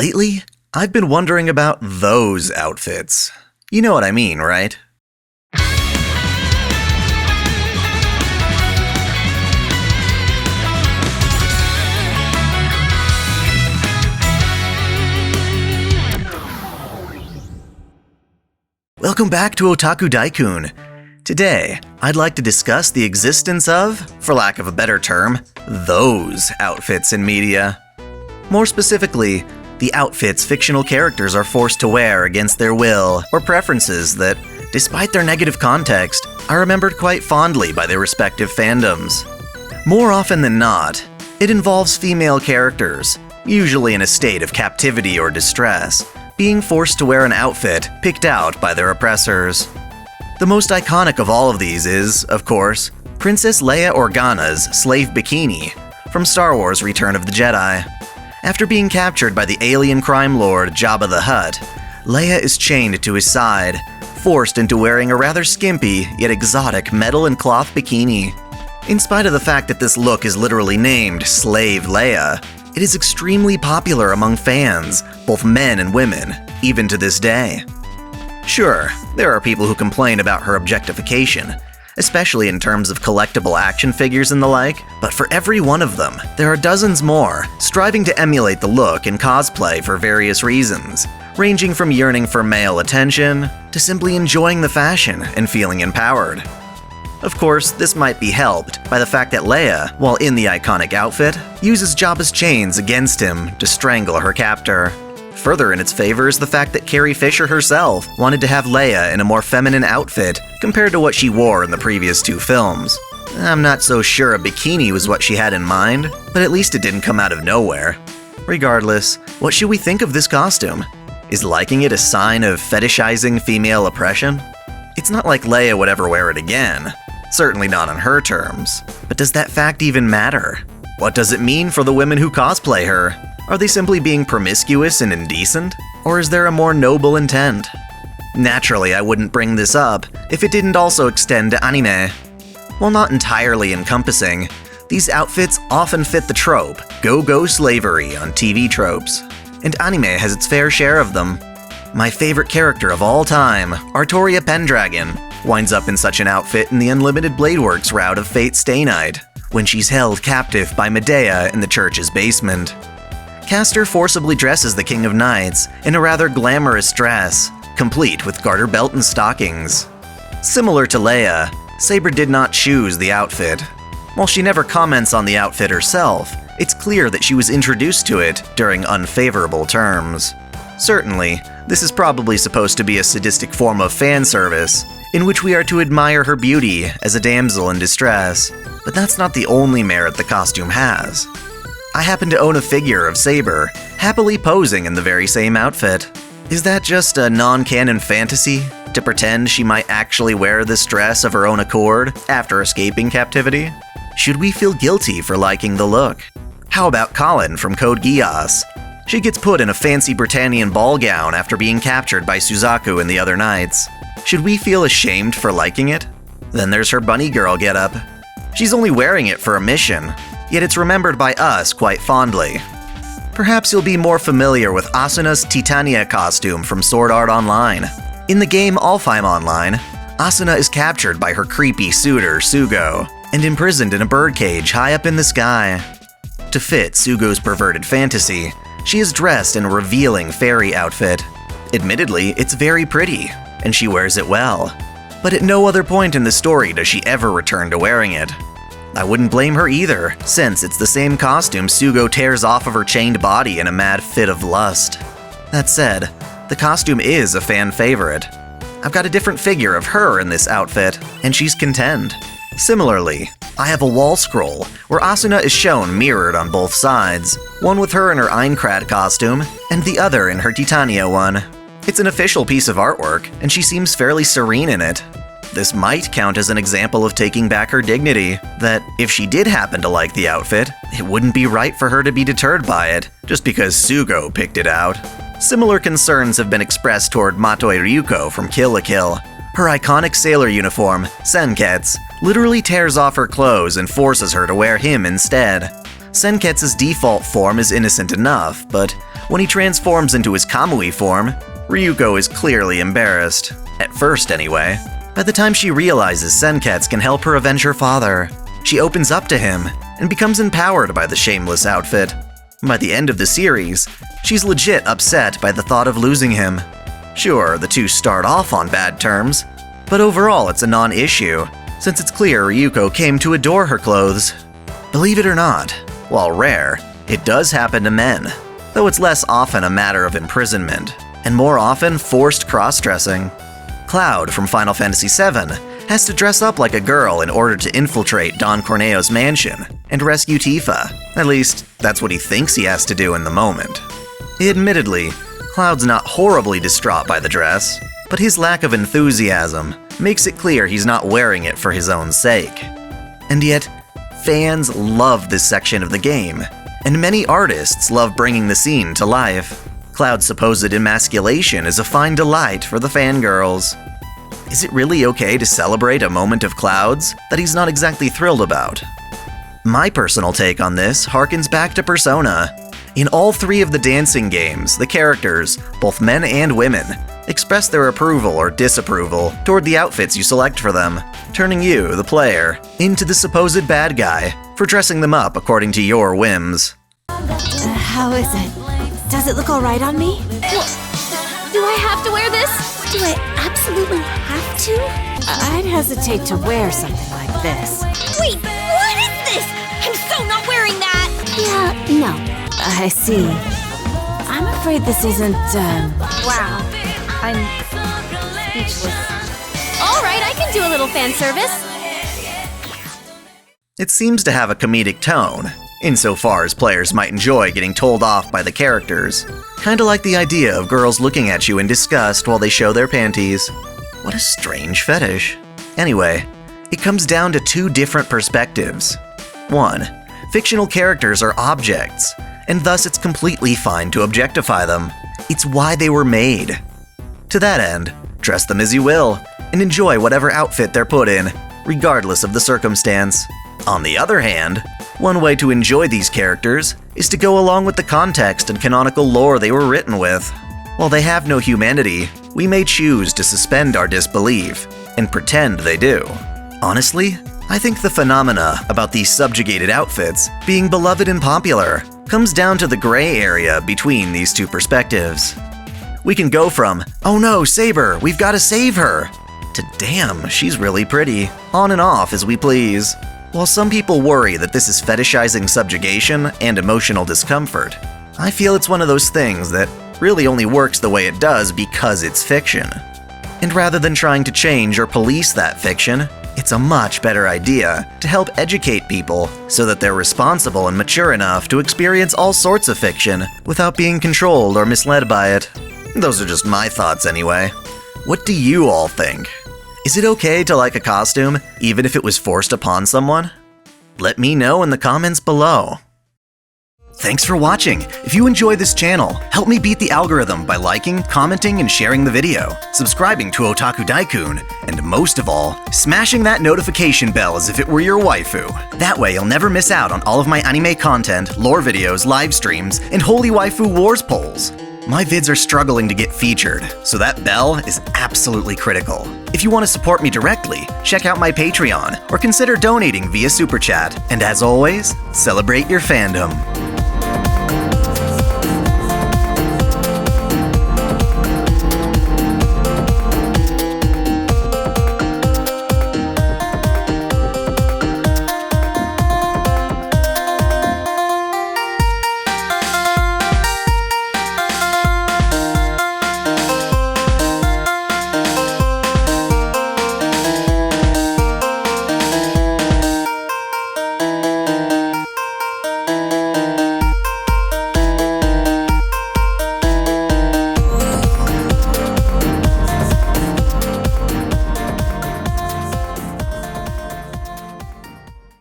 Lately, I've been wondering about those outfits. You know what I mean, right? Welcome back to Otaku Daikun. Today, I'd like to discuss the existence of, for lack of a better term, those outfits in media. More specifically, the outfits fictional characters are forced to wear against their will or preferences that, despite their negative context, are remembered quite fondly by their respective fandoms. More often than not, it involves female characters, usually in a state of captivity or distress, being forced to wear an outfit picked out by their oppressors. The most iconic of all of these is, of course, Princess Leia Organa's slave bikini from Star Wars Return of the Jedi. After being captured by the alien crime lord Jabba the Hutt, Leia is chained to his side, forced into wearing a rather skimpy yet exotic metal and cloth bikini. In spite of the fact that this look is literally named Slave Leia, it is extremely popular among fans, both men and women, even to this day. Sure, there are people who complain about her objectification, especially in terms of collectible action figures and the like, but for every one of them, there are dozens more striving to emulate the look in cosplay for various reasons, ranging from yearning for male attention to simply enjoying the fashion and feeling empowered. Of course, this might be helped by the fact that Leia, while in the iconic outfit, uses Jabba's chains against him to strangle her captor. Further in its favor is the fact that Carrie Fisher herself wanted to have Leia in a more feminine outfit compared to what she wore in the previous two films. I'm not so sure a bikini was what she had in mind, but at least it didn't come out of nowhere. Regardless, what should we think of this costume? Is liking it a sign of fetishizing female oppression? It's not like Leia would ever wear it again. Certainly not on her terms. But does that fact even matter? What does it mean for the women who cosplay her? Are they simply being promiscuous and indecent? Or is there a more noble intent? Naturally, I wouldn't bring this up if it didn't also extend to anime. While not entirely encompassing, these outfits often fit the trope, go-go slavery on TV tropes. And anime has its fair share of them. My favorite character of all time, Toria Pendragon, winds up in such an outfit in the Unlimited Blade Works route of Fate Stay Night, when she's held captive by Medea in the church's basement. Castor forcibly dresses the King of Knights in a rather glamorous dress, complete with garter belt and stockings. Similar to Leia, Saber did not choose the outfit. While she never comments on the outfit herself, it's clear that she was introduced to it during unfavorable terms. Certainly, this is probably supposed to be a sadistic form of fan service, in which we are to admire her beauty as a damsel in distress, but that's not the only merit the costume has. I happen to own a figure of Saber, happily posing in the very same outfit. Is that just a non-canon fantasy, to pretend she might actually wear this dress of her own accord after escaping captivity? Should we feel guilty for liking the look? How about Colin from Code Geass? She gets put in a fancy Britannian ball gown after being captured by Suzaku and the other knights. Should we feel ashamed for liking it? Then there's her bunny girl getup. She's only wearing it for a mission, yet it's remembered by us quite fondly. Perhaps you'll be more familiar with Asuna's Titania costume from Sword Art Online. In the game Alfheim Online, Asuna is captured by her creepy suitor Sugo and imprisoned in a birdcage high up in the sky. To fit Sugo's perverted fantasy, she is dressed in a revealing fairy outfit. Admittedly, it's very pretty, and she wears it well. But at no other point in the story does she ever return to wearing it. I wouldn't blame her either, since it's the same costume Sugo tears off of her chained body in a mad fit of lust. That said, the costume is a fan favorite. I've got a different figure of her in this outfit, and she's content. Similarly, I have a wall scroll where Asuna is shown mirrored on both sides, one with her in her Aincrad costume, and the other in her Titania one. It's an official piece of artwork, and she seems fairly serene in it. This might count as an example of taking back her dignity, that if she did happen to like the outfit, it wouldn't be right for her to be deterred by it, just because Sugo picked it out. Similar concerns have been expressed toward Matoi Ryuko from Kill la Kill. Her iconic sailor uniform, Senketsu, literally tears off her clothes and forces her to wear him instead. Senketsu's default form is innocent enough, but When he transforms into his Kamui form, Ryuko is clearly embarrassed. At first, anyway. By the time she realizes Senketsu can help her avenge her father, she opens up to him and becomes empowered by the shameless outfit. By the end of the series, she's legit upset by the thought of losing him. Sure, the two start off on bad terms, but overall it's a non-issue, since it's clear Ryuko came to adore her clothes. Believe it or not, while rare, it does happen to men, though it's less often a matter of imprisonment, and more often forced cross-dressing. Cloud from Final Fantasy VII has to dress up like a girl in order to infiltrate Don Corneo's mansion and rescue Tifa. At least, that's what he thinks he has to do in the moment. Admittedly, Cloud's not horribly distraught by the dress, but his lack of enthusiasm makes it clear he's not wearing it for his own sake. And yet, fans love this section of the game, and many artists love bringing the scene to life. Cloud's supposed emasculation is a fine delight for the fangirls. Is it really okay to celebrate a moment of Cloud's that he's not exactly thrilled about? My personal take on this harkens back to Persona. In all three of the dancing games, the characters, both men and women, express their approval or disapproval toward the outfits you select for them, turning you, the player, into the supposed bad guy for dressing them up according to your whims. How is it? Does it look alright on me? Do I have to wear this? Do I absolutely have to? I'd hesitate to wear something like this. Wait, what is this? I'm so not wearing that! Yeah, no. I see. I'm afraid this isn't, Wow. I'm speechless. Alright, I can do a little fan service. It seems to have a comedic tone, insofar as players might enjoy getting told off by the characters. Kinda like the idea of girls looking at you in disgust while they show their panties. What a strange fetish. Anyway, it comes down to two different perspectives. 1. Fictional characters are objects, and thus it's completely fine to objectify them. It's why they were made. To that end, dress them as you will, and enjoy whatever outfit they're put in, regardless of the circumstance. On the other hand, one way to enjoy these characters is to go along with the context and canonical lore they were written with. While they have no humanity, we may choose to suspend our disbelief and pretend they do. Honestly, I think the phenomena about these subjugated outfits being beloved and popular comes down to the gray area between these two perspectives. We can go from, "Oh no, Saber, we've got to save her," to "Damn, she's really pretty," on and off as we please. While some people worry that this is fetishizing subjugation and emotional discomfort, I feel it's one of those things that really only works the way it does because it's fiction. And rather than trying to change or police that fiction, it's a much better idea to help educate people so that they're responsible and mature enough to experience all sorts of fiction without being controlled or misled by it. Those are just my thoughts anyway. What do you all think? Is it okay to like a costume, even if it was forced upon someone? Let me know in the comments below. Thanks for watching. If you enjoy this channel, help me beat the algorithm by liking, commenting, and sharing the video, subscribing to Otaku Daikun, and most of all, smashing that notification bell as if it were your waifu. That way you'll never miss out on all of my anime content, lore videos, live streams, and Holy Waifu Wars polls. My vids are struggling to get featured, so that bell is absolutely critical. If you want to support me directly, check out my Patreon, or consider donating via Super Chat. And as always, celebrate your fandom.